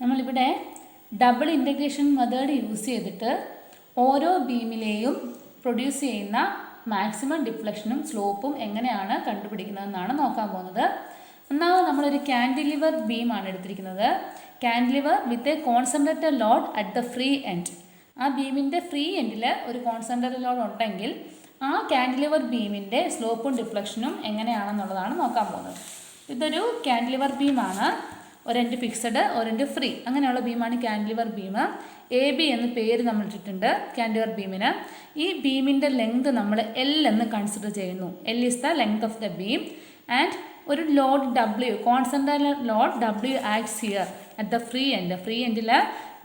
നമ്മളിവിടെ double integration method use ചെയ്തിട്ട് ഓരോ ബീമിലെയും പ്രൊഡ്യൂസ് ചെയ്യുന്ന മാക്സിമം ഡിഫ്ലക്ഷനും സ്ലോപ്പും എങ്ങനെയാണ് കണ്ടുപിടിക്കുന്നതെന്നാണ് നോക്കാൻ പോകുന്നത്. ഒന്നാമത് നമ്മളൊരു ക്യാൻഡിലിവർ ബീമാണ് എടുത്തിരിക്കുന്നത്. Cantilever with a concentrated load at the free end. ആ ബീമിൻ്റെ ഫ്രീ എൻഡിൽ ഒരു കോൺസെൻട്രേറ്റഡ് ലോഡ് ഉണ്ടെങ്കിൽ ആ ക്യാൻഡിലിവർ ബീമിൻ്റെ സ്ലോപ്പും ഡിഫ്ലക്ഷനും എങ്ങനെയാണെന്നുള്ളതാണ് നോക്കാൻ പോകുന്നത്. ഇതൊരു ക്യാൻഡിലിവർ ബീമാണ്. ഒരെൻഡ് ഫിക്സഡ്, ഒരെൻഡ് ഫ്രീ, അങ്ങനെയുള്ള ബീമാണ് ക്യാൻഡിലിവർ ബീം. എ ബി എന്ന് പേര് നമ്മൾ ഇട്ടിട്ടുണ്ട് ക്യാൻഡിലിവർ ബീമിന്. ഈ ബീമിൻ്റെ ലെങ്ത് നമ്മൾ എൽ എന്ന് കൺസിഡർ ചെയ്യുന്നു. L is the length of the beam and ഒരു load W, concentrated load W acts here at the free end. Free എൻഡിൽ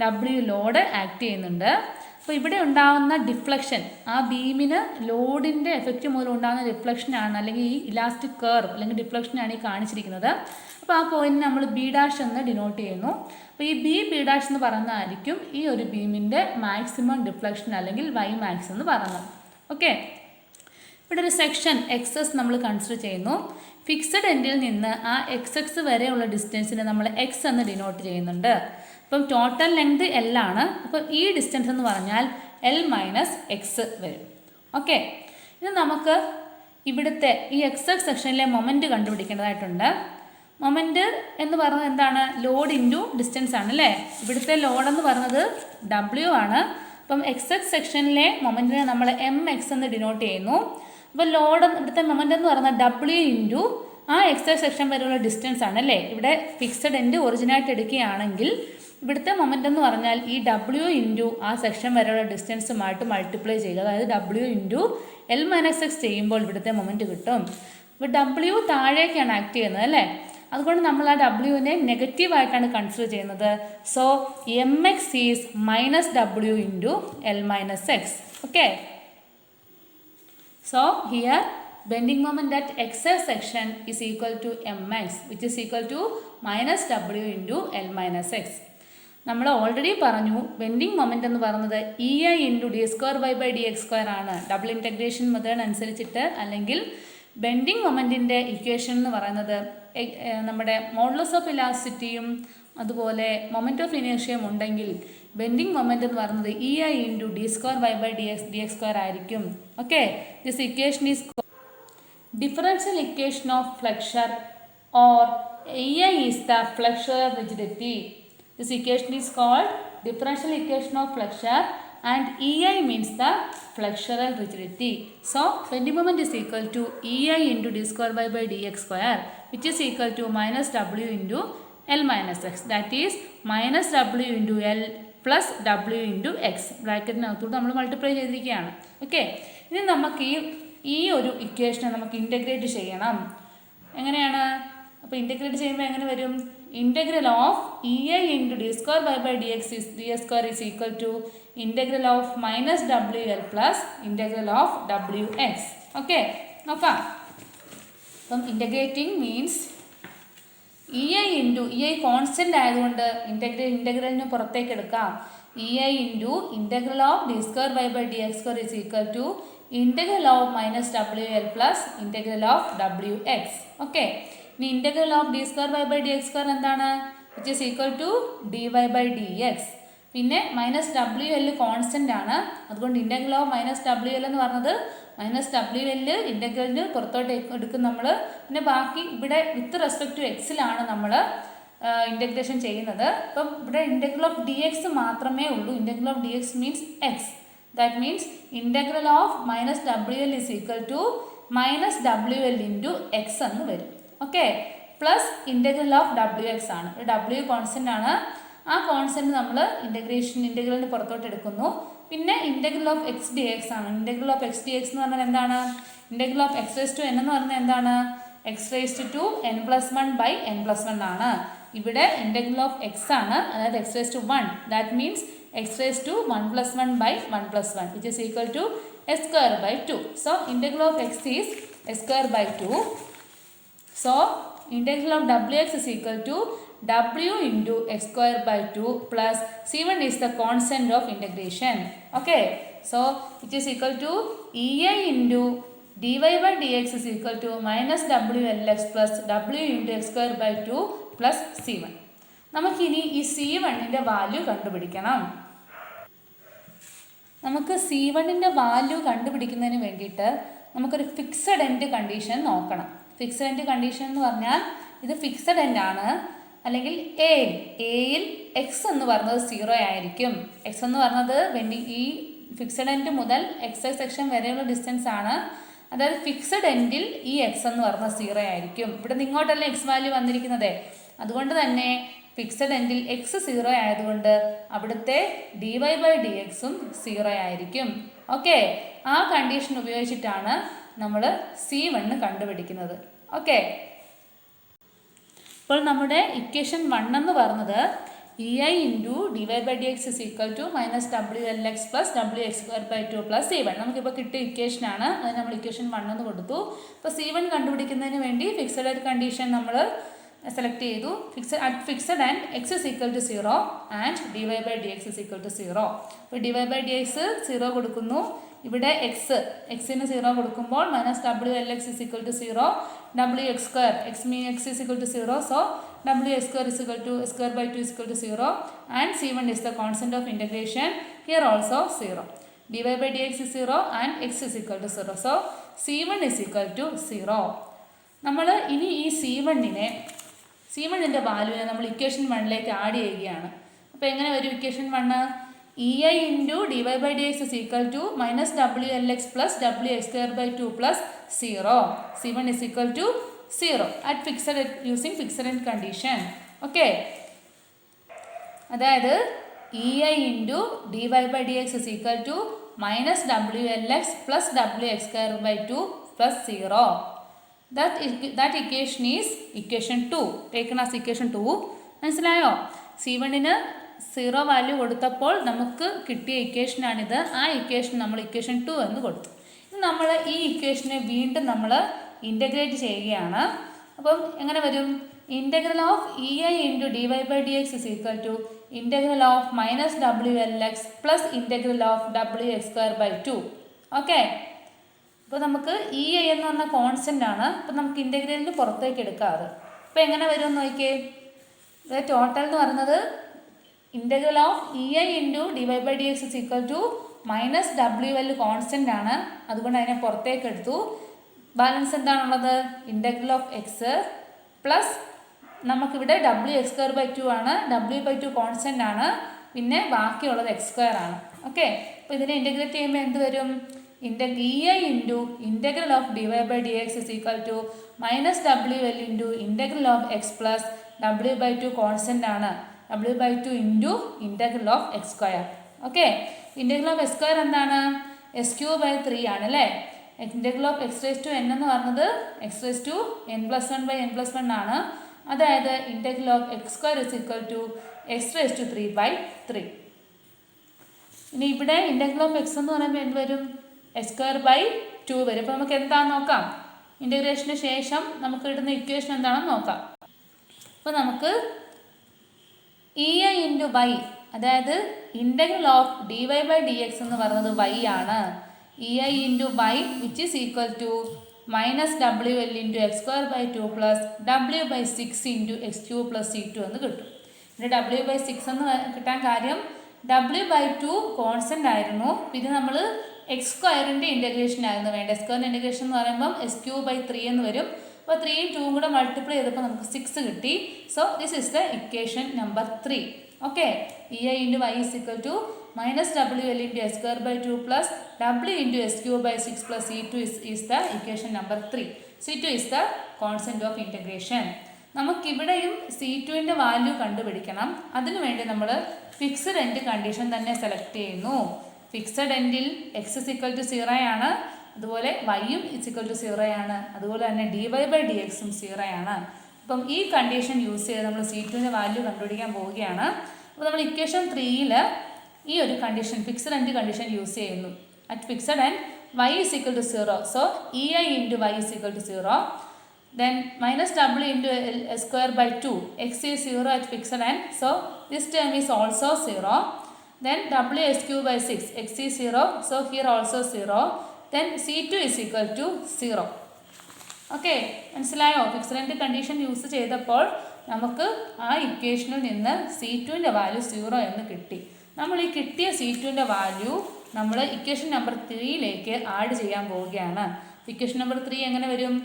ഡബ്ല്യു ലോഡ് ആക്ട് ചെയ്യുന്നുണ്ട്. അപ്പോൾ ഇവിടെ ഉണ്ടാകുന്ന ഡിഫ്ലക്ഷൻ, ആ ബീമിന് ലോഡിൻ്റെ എഫക്റ്റ് മൂലം ഉണ്ടാകുന്ന ഡിഫ്ലക്ഷനാണ്, അല്ലെങ്കിൽ ഈ ഇലാസ്റ്റിക് കർവ് അല്ലെങ്കിൽ ഡിഫ്ലക്ഷനാണ് ഈ കാണിച്ചിരിക്കുന്നത്. അപ്പോൾ ആ പോയിന്റ് നമ്മൾ ബി ഡാഷ് എന്ന് ഡിനോട്ട് ചെയ്യുന്നു. അപ്പോൾ ഈ ബി ഡാഷ് എന്ന് പറയുന്നതായിരിക്കും ഈ ഒരു ബീമിൻ്റെ മാക്സിമം ഡിഫ്ലക്ഷൻ അല്ലെങ്കിൽ വൈ മാക്സ് എന്ന് പറയുന്നത്. ഓക്കെ, ഇവിടെ ഒരു സെക്ഷൻ എക്സ് എസ് നമ്മൾ കൺസിഡർ ചെയ്യുന്നു. ഫിക്സഡ് എൻഡിൽ നിന്ന് ആ എക്സ് എക്സ് വരെയുള്ള ഡിസ്റ്റൻസിനെ നമ്മൾ എക്സ് എന്ന് ഡിനോട്ട് ചെയ്യുന്നുണ്ട്. അപ്പം ടോട്ടൽ ലെങ്ത് എൽ ആണ്. അപ്പോൾ ഈ ഡിസ്റ്റൻസ് എന്ന് പറഞ്ഞാൽ എൽ മൈനസ് എക്സ് വരും. ഓക്കെ, ഇത് നമുക്ക് ഇവിടുത്തെ ഈ എക്സ് എക്സ് സെക്ഷനിലെ മൊമെൻറ്റ് കണ്ടുപിടിക്കേണ്ടതായിട്ടുണ്ട്. മൊമെൻറ്റ് എന്ന് പറയുന്നത് എന്താണ്? ലോഡ് ഇൻറ്റു ഡിസ്റ്റൻസ് ആണ് അല്ലേ. ഇവിടുത്തെ ലോഡെന്ന് പറയുന്നത് ഡബ്ല്യു ആണ്. അപ്പം എക്സ് എക്സ് സെക്ഷനിലെ മൊമെൻറ്റിനെ നമ്മൾ എം എക്സ് എന്ന് ഡിനോട്ട് ചെയ്യുന്നു. അപ്പോൾ ലോഡ് ഇവിടുത്തെ മൊമെൻ്റ് എന്ന് പറയുന്നത് ഡബ്ല്യു ഇൻറ്റു ആ എക്സ് എക്സ് സെക്ഷൻ വരെയുള്ള ഡിസ്റ്റൻസ് ആണ് അല്ലേ. ഇവിടെ ഫിക്സഡ് എൻഡ് ഒറിജിനായിട്ട് എടുക്കുകയാണെങ്കിൽ ഇവിടുത്തെ മൊമെൻ്റ് എന്ന് പറഞ്ഞാൽ ഈ ഡബ്ല്യു ഇൻറ്റു ആ സെക്ഷൻ വരെയുള്ള ഡിസ്റ്റൻസുമായിട്ട് മൾട്ടിപ്ലൈ ചെയ്യുക. അതായത് W into L minus X ചെയ്യുമ്പോൾ ഇവിടുത്തെ മൊമെൻറ്റ് കിട്ടും. ഇപ്പോൾ ഡബ്ല്യു താഴേക്കാണ് ആക്ട് ചെയ്യുന്നത് അല്ലേ. അതുകൊണ്ട് നമ്മൾ ആ ഡബ്ല്യുവിനെ നെഗറ്റീവായിട്ടാണ് കൺസിഡർ ചെയ്യുന്നത്. So M X is minus W into L minus X. Okay, so here bending moment at xs section is equal to mx, which is equal to minus w into l minus x. നമ്മൾ already പറഞ്ഞു bending moment എന്ന് പറയുന്നത് E I into d square y by d x square ആണ്. Double integration method അനുസരിച്ചിട്ട് അല്ലെങ്കിൽ bending മൊമെൻറ്റിൻ്റെ equation എന്ന് പറയുന്നത് നമ്മുടെ മോഡുലസ് ഓഫ് ഇലാസ്റ്റിറ്റിയും അതുപോലെ മൊമെൻറ്റ് ഓഫ് ഇനേർഷ്യയും ഉണ്ടെങ്കിൽ ബെൻഡിങ് മൊമെൻ്റ് എന്ന് പറയുന്നത് E I into d square y by d x square ആയിരിക്കും. Okay, this equation is differential equation of flexure or E I is the flexural rigidity. This equation is called differential equation of flexure and EI means the flexural rigidity. So bending moment is equal to EI into d square y by dx square, which is equal to minus w into L minus x. That is minus w into L plus w into x. ബ്രാക്കറ്റിനകത്തോട്ട് നമ്മൾ multiply ചെയ്തിരിക്കുകയാണ്. Okay, ഇനി നമുക്ക് ഈ ഒരു ഇക്വേഷനെ നമുക്ക് integrate ചെയ്യണം. എങ്ങനെയാണ്? അപ്പോൾ ഇൻ്റഗ്രേറ്റ് ചെയ്യുമ്പോൾ എങ്ങനെ വരും? Integral of EI into d square y by dx square is equal to integral of minus WL plus integral of WX. Okay, നോക്കാം. അപ്പം integrating means EI into EI constant ആയതുകൊണ്ട് ഇൻ്റഗ്രലിന് പുറത്തേക്ക് എടുക്കാം. EI into integral of d square y by d x square is equal to integral of minus WL plus integral of WX. Okay, ഇനി integral of d square y by d x square എന്താണ്? Which is equal to d y by d x. പിന്നെ minus W L constant ആണ്. അതുകൊണ്ട് integral of minus W L എന്ന് പറഞ്ഞത് minus W L ഇൻ്റഗ്രലിന് പുറത്തോട്ട് എടുക്കും നമ്മൾ. പിന്നെ ബാക്കി ഇവിടെ വിത്ത് റെസ്പെക്ട് ടു എക്സിലാണ് നമ്മൾ ഇൻ്റഗ്രേഷൻ ചെയ്യുന്നത്. അപ്പം ഇവിടെ ഇൻ്റഗ്രൽ ഓഫ് ഡി എക്സ് മാത്രമേ ഉള്ളൂ. Integral of d x means x. That means integral of minus W L is equal to minus W L into x എന്ന് വരും. Okay, plus integral of W x ആണ്. W constant ആണ്. ആ constant നമ്മൾ ഇൻ്റഗ്രലിന് പുറത്തോട്ട് എടുക്കുന്നു. പിന്നെ integral of x d x ആണ്. Integral of x d x എന്ന് പറഞ്ഞാൽ എന്താണ്? Integral of x raise to n എന്ന് പറഞ്ഞാൽ എന്താണ്? X raise to N plus one by n plus one ആണ്. ഇവിടെ ഇൻ്റഗ്രൽ ഓഫ് എക്സ് ആണ്, അതായത് x raise to one. That means x raise to one plus one by one plus one which is equal to s square by two. So integral of x is s square by two. So integral of Wx is equal to W into x square by 2 plus C1 is the constant of integration. Okay, so which is equal to EI into dy by dx is equal to minus WLX plus W into x square by 2 plus C1. നമുക്കിനി ഈ C1ൻ്റെ value കണ്ടുപിടിക്കണം. നമുക്ക് C1ൻ്റെ value കണ്ടുപിടിക്കുന്നതിന് വേണ്ടിയിട്ട് നമുക്കൊരു fixed end condition നോക്കണം. Fixed end condition എന്ന് പറഞ്ഞാൽ ഇത് ഫിക്സഡ് എൻഡ് ആണ്. അല്ലെങ്കിൽ എയിൽ എക്സ് എന്ന് പറഞ്ഞത് 0 ആയിരിക്കും. എക്സ് എന്ന് പറഞ്ഞത് ഈ ഫിക്സഡ് എൻഡ് മുതൽ എക്സ് സെക്ഷൻ വരെയുള്ള ഡിസ്റ്റൻസ് ആണ്. അതായത് ഫിക്സഡ് എൻഡിൽ ഈ എക്സ് എന്ന് പറഞ്ഞത് 0 ആയിരിക്കും. ഇവിടെ നിന്ന് ഇങ്ങോട്ടല്ലേ എക്സ് വാല്യൂ വന്നിരിക്കുന്നത്. അതുകൊണ്ട് തന്നെ ഫിക്സഡ് എൻഡിൽ എക്സ് 0 ആയതുകൊണ്ട് അവിടുത്തെ dy/dxും 0 ആയിരിക്കും. ഓക്കെ, ആ കണ്ടീഷൻ ഉപയോഗിച്ചിട്ടാണ് നമ്മൾ C1 കണ്ടുപിടിക്കുന്നത്. ഓക്കെ, ഇപ്പോൾ നമ്മുടെ ഇക്വേഷൻ 1 എന്ന് പറഞ്ഞത് EI × dy/dx -WLX + WX² + C1. നമുക്കിപ്പോൾ കിട്ടിയ ഇക്വേഷനാണ്. അത് നമ്മൾ ഇക്വേഷൻ 1 എന്ന് കൊടുത്തു. ഇപ്പോൾ C1 കണ്ടുപിടിക്കുന്നതിന് വേണ്ടി ഫിക്സഡ് കണ്ടീഷൻ നമ്മൾ സെലക്ട് ചെയ്തു. Fixed and x = 0 and dy/dx = 0. ഇപ്പോൾ dy/dx 0 കൊടുക്കുന്നു. ഇവിടെ എക്സിന് 0 കൊടുക്കുമ്പോൾ -WLX = 0, WX², x = 0, so WX² = 0 and C1 is the constant of integration, here also 0. dy/dx is 0 and x = 0, so C1 = 0. നമ്മൾ ഇനി ഈ C1ൻ്റെ വാല്യൂവിനെ നമ്മൾ ഇക്വേഷൻ 1ലേക്ക് ആഡ് ചെയ്യുകയാണ്. അപ്പോൾ എങ്ങനെ വരും equation 1? EI × dy/dx -WLX + WX² + 0. C1 = 0 at using fixed end condition. Okay, അതായത് EI × dy/dx -WLX + WX² + 0. That equation is equation 2, taken as equation 2. മനസ്സിലായോ? C1ന് 0 വാല്യൂ കൊടുത്തപ്പോൾ നമുക്ക് കിട്ടിയ ഇക്വേഷനാണിത്. ആ ഇക്വേഷൻ നമ്മൾ ഇക്വേഷൻ 2 എന്ന് കൊടുത്തു. ഇനി നമ്മൾ ഈ ഇക്വേഷനെ വീണ്ടും നമ്മൾ ഇൻ്റഗ്രേറ്റ് ചെയ്യുകയാണ്. അപ്പം എങ്ങനെ വരും? Integral of EI × dy/dx integral of -WLX + integral of WX²/2. Okay, അപ്പോൾ നമുക്ക് EI എന്ന് പറഞ്ഞ കോൺസ്റ്റൻ്റ് ആണ്. അപ്പോൾ നമുക്ക് ഇൻ്റഗ്രലിന് പുറത്തേക്ക് എടുക്കാം അത്. അപ്പോൾ എങ്ങനെ വരും നോക്കിയേ. ഇത് ടോട്ടൽ എന്ന് പറയുന്നത് integral of EI × dy/dx -WL constant ആണ്. അതുകൊണ്ട് അതിനെ പുറത്തേക്ക് എടുത്തു. ബാലൻസ് എന്താണുള്ളത്? ഇൻ്റഗ്രൽ ഓഫ് എക്സ് പ്ലസ് നമുക്കിവിടെ WX²/2 ആണ്. W/2 കോൺസ്റ്റൻ്റ് ആണ്. പിന്നെ ബാക്കിയുള്ളത് x² ആണ്. ഓക്കെ, അപ്പോൾ ഇതിനെ ഇൻ്റഗ്രേറ്റ് ചെയ്യുമ്പോൾ എന്ത് വരും? EI × integral of dy/dx -WL × integral of X plus W/2 constant ആണ്. W/2 × integral of x². Okay, integral of x² എന്താണ്? SQ/3 ആണ് അല്ലേ. ഇൻ്റഗ്രൽ ഓഫ് x⁻n എന്ന് പറഞ്ഞത് x⁻n+1/n+1 ആണ്. അതായത് ഇൻ്റഗ്രൽ ഓഫ് x² x⁻3/3. ഇനി ഇവിടെ ഇൻ്റഗ്രൽ ഓഫ് x എന്ന് പറയുമ്പോൾ എന്ത് വരും? x²/2 വരും. അപ്പോൾ നമുക്ക് എന്താണെന്ന് നോക്കാം. ഇൻ്റഗ്രേഷന് ശേഷം നമുക്ക് കിട്ടുന്ന ഇക്വേഷൻ എന്താണെന്ന് നോക്കാം. അപ്പോൾ നമുക്ക് EI × y, അതായത് ഇൻ്റഗ്രൽ ഓഫ് dy/dx എന്ന് പറയുന്നത് y ആണ്. EI × y which is equal to -WL × x²/2 plus W/6 × x³ + c2 എന്ന് കിട്ടും. ഇവിടെ W/6 എന്ന് കിട്ടാൻ കാര്യം W/2 കോൺസ്റ്റൻ്റ് ആയിരുന്നു. പിന്നെ നമ്മൾ x²ൻ്റെ ഇൻ്റഗ്രേഷൻ ആയിരുന്നു വേണ്ട. x² ഇൻ്റഗ്രേഷൻ എന്ന് പറയുമ്പം SQ/3 എന്ന് വരും. അപ്പോൾ 3യും 2യും കൂടെ മൾട്ടിപ്ലൈ ചെയ്തപ്പോൾ നമുക്ക് 6 കിട്ടി. So this is the equation number 3. Okay, EI × y -WL × x²/2 plus W × SQ/6 plus C2 is the equation number 3. C2 is the constant of integration. നമുക്കിവിടെയും C2ൻ്റെ വാല്യൂ കണ്ടുപിടിക്കണം. അതിനുവേണ്ടി നമ്മൾ ഫിക്സഡ് എൻഡ് കണ്ടീഷൻ തന്നെ select ചെയ്യുന്നു. Fixed എൻഡിൽ x = 0 ആണ്. അതുപോലെ yയും = 0 ആണ്. അതുപോലെ തന്നെ dy/dxും 0 ആണ്. അപ്പം ഈ കണ്ടീഷൻ യൂസ് ചെയ്ത് നമ്മൾ C2ൻ്റെ വാല്യൂ കണ്ടുപിടിക്കാൻ പോവുകയാണ്. അപ്പോൾ നമ്മൾ ഇക്വേഷൻ 3ൽ ഈ ഒരു condition fixed end condition use ചെയ്യുന്നു. At fixed end y = 0. So EI × y = 0. Then -W × s²/2. X is 0 at fixed end. So this term is also 0. Then WSQ/6. X is 0. So here also 0. Then C2 is equal to 0. Okay, മനസ്സിലായോ? Fixed end condition use ചെയ്തപ്പോൾ നമുക്ക് ആ ഇക്വേഷനിൽ നിന്ന് C2ൻ്റെ value 0 എന്ന് കിട്ടി. നമ്മൾ ഈ കിട്ടിയ C2ൻ്റെ വാല്യൂ നമ്മൾ ഇക്വേഷൻ നമ്പർ 3യിലേക്ക് ആഡ് ചെയ്യാൻ പോവുകയാണ്. ഇക്വേഷൻ നമ്പർ 3 എങ്ങനെ വരും?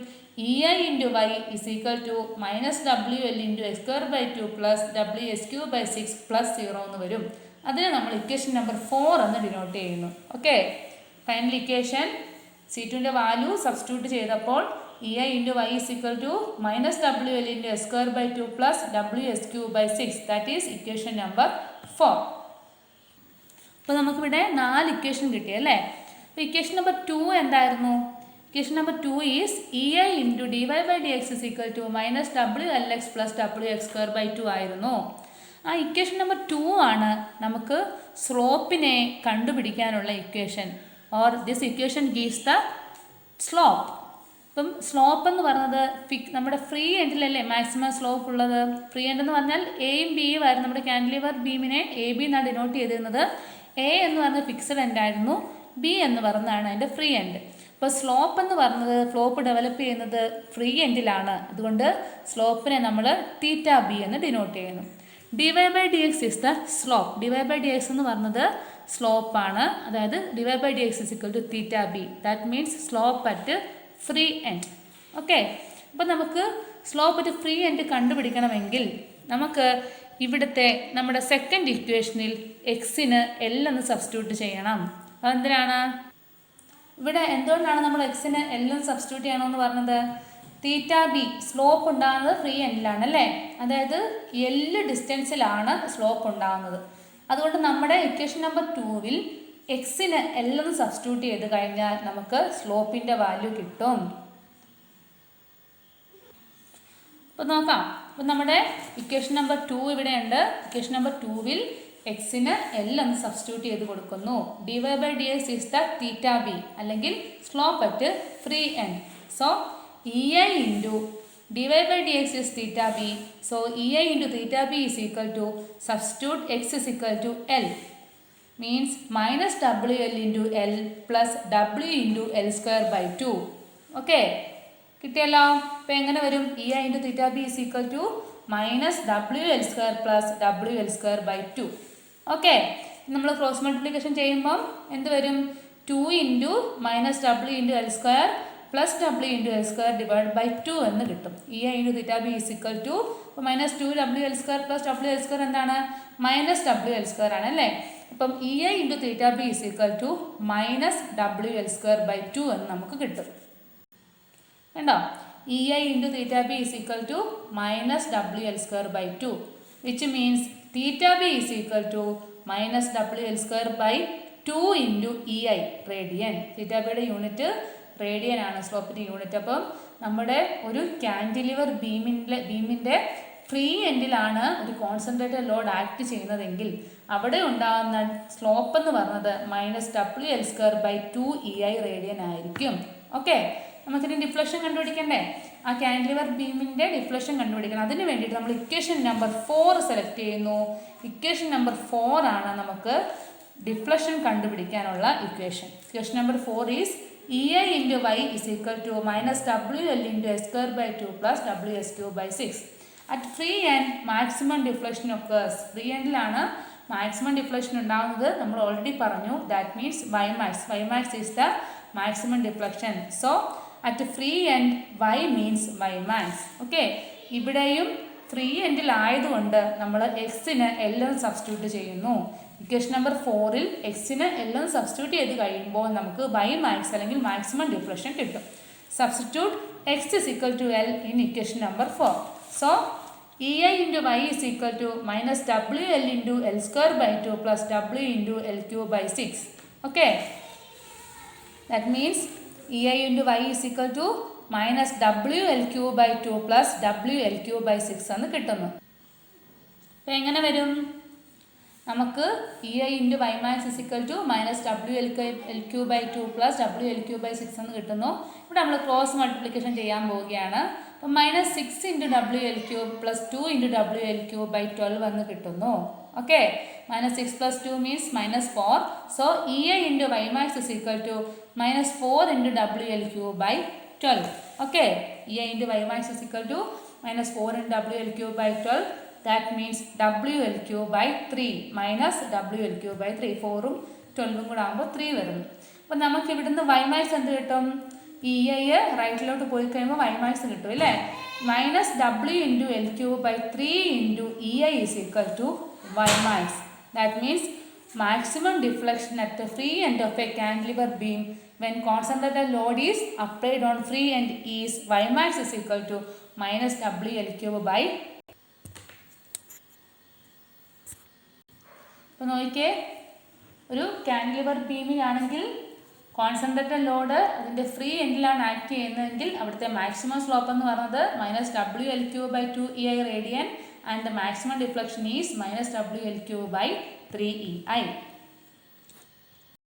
EI into y is equal to -WL into x²/2 plus WS3/6 plus 0 എന്ന് വരും. അതിനെ നമ്മൾ ഇക്വേഷൻ നമ്പർ 4 എന്ന് ഡിനോട്ട് ചെയ്യുന്നു. ഓക്കെ, ഫൈനൽ ഇക്വേഷൻ C2ൻ്റെ വാല്യൂ സബ്സ്റ്റിറ്റ്യൂട്ട് ചെയ്തപ്പോൾ EI into y is equal to -WL into x²/2 plus WS3/6 that is equation number 4. അപ്പോൾ നമുക്കിവിടെ 4 ഇക്വേഷൻ കിട്ടിയല്ലേ. അപ്പോൾ ഇക്വേഷൻ നമ്പർ 2 എന്തായിരുന്നു? Equation number 2 is EI into dy/dx is equal to -WLX plus WX²/2 ആയിരുന്നു. ആ equation number 2 ആണ് നമുക്ക് സ്ലോപ്പിനെ കണ്ടുപിടിക്കാനുള്ള equation. Or this equation gives the slope. ഇപ്പം സ്ലോപ്പ് എന്ന് പറയുന്നത് നമ്മുടെ ഫ്രീ എൻഡിലല്ലേ മാക്സിമം സ്ലോപ്പ് ഉള്ളത്. ഫ്രീ എൻഡ് എന്ന് പറഞ്ഞാൽ എയും ബിയും ആയിരുന്നു. നമ്മുടെ കാൻഡിലിവർ ബീമിനെ AB എന്നാണ് ഡിനോട്ട് ചെയ്തിരുന്നത്. എ എന്ന് പറയുന്നത് ഫിക്സഡ് എൻഡ് ആയിരുന്നു, ബി എന്ന് പറയുന്നതാണ് അതിൻ്റെ ഫ്രീ എൻഡ്. അപ്പോൾ സ്ലോപ്പ് എന്ന് പറയുന്നത് ഫ്ലോപ്പ് ഡെവലപ്പ് ചെയ്യുന്നത് ഫ്രീ എൻഡിലാണ്. അതുകൊണ്ട് സ്ലോപ്പിനെ നമ്മൾ θb എന്ന് ഡിനോട്ട് ചെയ്യുന്നു. dy/dx is the slope. dy/dx എന്ന് പറയുന്നത് സ്ലോപ്പാണ്. അതായത് dy/dx is equal to θb. That means slope at free end. Okay, അപ്പോൾ നമുക്ക് സ്ലോപ്പ് അറ്റ് ഫ്രീ എൻഡ് കണ്ടുപിടിക്കണമെങ്കിൽ നമുക്ക് ഇവിടുത്തെ നമ്മുടെ സെക്കൻഡ് ഇക്വേഷനിൽ എക്സിന് L എന്ന് സബ്സ്റ്റിറ്റ്യൂട്ട് ചെയ്യണം. അതെന്തിനാണ്? ഇവിടെ എന്തുകൊണ്ടാണ് നമ്മൾ എക്സിന് L എന്ന് സബ്സ്റ്റിറ്റ്യൂട്ട് ചെയ്യണമെന്ന് പറഞ്ഞത്? θb സ്ലോപ്പ് ഉണ്ടാകുന്നത് ഫ്രീ എൻഡിലാണ് അല്ലേ. അതായത് L ഡിസ്റ്റൻസിലാണ് സ്ലോപ്പ് ഉണ്ടാകുന്നത്. അതുകൊണ്ട് നമ്മുടെ ഇക്വേഷൻ നമ്പർ 2-വിൽ എക്സിന് L എന്ന് സബ്സ്റ്റിറ്റ്യൂട്ട് ചെയ്ത് കഴിഞ്ഞാൽ നമുക്ക് സ്ലോപ്പിൻ്റെ വാല്യൂ കിട്ടും. അപ്പോൾ നോക്കാം. അപ്പോൾ നമ്മുടെ ഇക്വേഷൻ നമ്പർ 2 ഇവിടെ ഉണ്ട്. ഇക്വേഷൻ നമ്പർ 2-വിൽ എക്സിന് L എന്ന് സബ്സ്റ്റിറ്റ്യൂട്ട് ചെയ്ത് കൊടുക്കുന്നു. dy/dx ഇസ് ദ θb അല്ലെങ്കിൽ slope at free end. So EI into dy/dx is θb. So EI into θb is equal to substitute x is equal to L means -WL into L plus W into L²/2. Okay, കിട്ടിയല്ലോ. അപ്പോൾ എങ്ങനെ വരും? EI into θb is equal to -WL² plus WL²/2. Okay, നമ്മൾ cross multiplication ചെയ്യുമ്പം എന്ത് വരും? 2 into -W into L² plus W into L² divide by 2 എന്ന് കിട്ടും. EI into θb is equal to -2WL² plus WL² എന്താണ്? -WL² ആണ് അല്ലേ. അപ്പം EI into θb is equal to -WL²/2 എന്ന് നമുക്ക് കിട്ടും. കണ്ടോ? EI into θb is equal to -WL²/2 which means θb is equal to -WL²/2 into EI radian. θbയുടെ unit radian ആണ്, സ്ലോപ്പിൻ്റെ യൂണിറ്റ്. അപ്പം നമ്മുടെ ഒരു കാൻഡിലിവർ ബീമിൻ്റെ ഫ്രീ എൻഡിലാണ് ഒരു കോൺസെൻട്രേറ്റഡ് ലോഡ് ആക്ട് ചെയ്യുന്നതെങ്കിൽ അവിടെ ഉണ്ടാകുന്ന സ്ലോപ്പ് എന്ന് പറയുന്നത് -WL²/2 EI റേഡിയൻ ആയിരിക്കും. ഓക്കെ, നമുക്കിനി ഡിഫ്ലക്ഷൻ കണ്ടുപിടിക്കണ്ടേ? ആ കാൻഡിലിവർ ബീമിൻ്റെ ഡിഫ്ലക്ഷൻ കണ്ടുപിടിക്കണം. അതിന് വേണ്ടിയിട്ട് നമ്മൾ ഇക്വേഷൻ നമ്പർ 4 സെലക്ട് ചെയ്യുന്നു. ഇക്വേഷൻ നമ്പർ 4 ആണ് നമുക്ക് ഡിഫ്ലക്ഷൻ കണ്ടുപിടിക്കാനുള്ള equation. Equation number 4 is EI into y is equal to -WL into x²/2 plus WS3/6. At free end maximum deflection occurs. Free എൻഡിലാണ് മാക്സിമം ഡിഫ്ലക്ഷൻ ഉണ്ടാകുന്നത്. നമ്മൾ ഓൾറെഡി പറഞ്ഞു. That means Ymax is the maximum deflection. So at free end Y means Ymax. Okay, ഇവിടെയും free എൻഡിലായതുകൊണ്ട് നമ്മൾ എക്സിന് L എന്ന് substitute ചെയ്യുന്നു. Equation number 4-ൽ എക്സിന് L എന്ന് സബ്സ്റ്റിറ്റ്യൂട്ട് ചെയ്ത് കഴിയുമ്പോൾ നമുക്ക് Ymax അല്ലെങ്കിൽ മാക്സിമം ഡിഫ്ലക്ഷൻ കിട്ടും. Substitute x is equal to L in equation number 4. So EI into y is equal to -WL into L²/2 plus W into L3/6. Okay, that means EI into y is equal to -WL3/2 plus WL3/6 എന്ന് കിട്ടുന്നു. അപ്പോൾ എങ്ങനെ വരും? നമുക്ക് EI into Ymax is equal to -WL3/2 plus WL3/6 എന്ന് കിട്ടുന്നു. ഇവിടെ നമ്മൾ ക്രോസ് മൾട്ടിപ്ലിക്കേഷൻ ചെയ്യാൻ പോവുകയാണ്. അപ്പം -6 into WL3 plus 2 into WL3/12 എന്ന് കിട്ടുന്നു. Okay, -6 plus 2 means -4. So EI into Ymax is equal to -4 into WL3/12. Okay, EI into Ymax is equal to minus 4 into WL cube by 12. That means WL cube by 3 minus WL cube by 3. 4ഉം 12ഉം കൂടെ ആകുമ്പോൾ 3 വരുന്നു. അപ്പം നമുക്ക് ഇവിടുന്ന് y max എന്ത് കിട്ടും? E I റൈറ്റിലോട്ട് പോയി കഴിയുമ്പോൾ y max കിട്ടും അല്ലേ? Minus W into L cube by 3 into E I is equal to y max. That means maximum deflection at the free end of a cantilever beam when concentrated load is applied on free end is y max is equal to minus WL cube by. അപ്പോൾ നോക്കിയേ, ഒരു കാൻറ്റിലിവർ ബീമിലാണെങ്കിൽ concentrated load അതിൻ്റെ free എൻഡിലാണ് act ചെയ്യുന്നതെങ്കിൽ അവിടുത്തെ maximum slope എന്ന് പറയുന്നത് minus WL cube by 2EI radian and the maximum deflection is minus WL cube by 3EI.